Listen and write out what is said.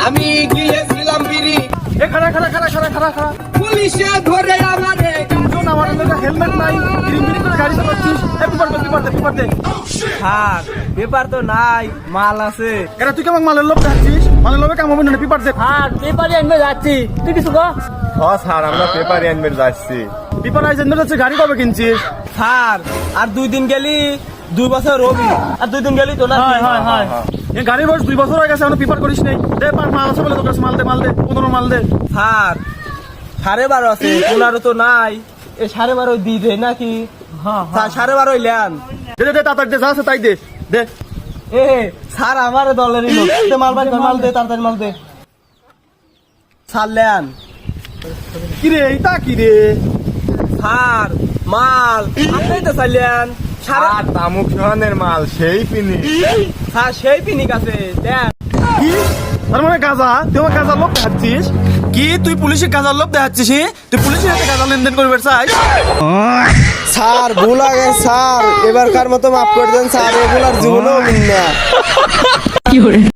আমি গিয়েছিলাম বিড়ি, এ খাড়া খাড়া খাড়া খাড়া খাড়া খাড়া পুলিশে ধরে আমারে। শোন, আমার লোকের হেলমেট নাই, বিড়ি করে গাড়ি চালাচ্ছিস। A paper they, paper they, paper they. Sir paper তো নাই, মাল আছে। এরা তুই কেমন মালের লোভ দেখাচ্ছিস? মালের লোভে কাম হবে না, পেপার দে। স্যার পেপারে আনবে যাচ্ছি, তুই কিছু কর। হ্যাঁ স্যার, আমরা পেপারে আনবে যাচ্ছি। পেপার আইজেন্ডার যাচ্ছে, গাড়ি কবে কিনছিস? স্যার আর 2 দিন গেলি 2 বছর রবি, আর 2 দিন গেলি তো না। এ গাড়ির বয়স 2 বছর হয়ে গেছে, এখনো পেপার করিস নাই। দে পার, মাল আছে বলে তোর কাছে, মাল দে, মাল দে, 15 মাল দে। স্যার 12.5 আছে, 15 তো নাই। এ 12.5 দি দে নাকি? Sir 12.5 lane. দে দে দে, তাড়াতাড়ি দে, যা আছে তাই দে দে। এ স্যার আমার দলেরই লোক, দে মাল বাই, মাল দে, তাড়াতাড়ি মাল দে। Sir lane. কি রে এটা কি রে? স্যার মাল আপনি তো চাইলেন। আর তামুক সোহানের মাল সেই পিনি। স্যার সেই পিনিক আছে দেন। কি তার মানে গাঁজা? তুই আমার গাঁজার লোভ দেখাচ্ছিস? কি তুই পুলিশের গাঁজার লোভ দেখাচ্ছিস? তুই পুলিশের সাথে গাঁজা লেনদেন করবে চাই? স্যার ভুল আগে স্যার, এবারকার মতো মাফ করে দেন স্যার, এগুলার জীবনও না।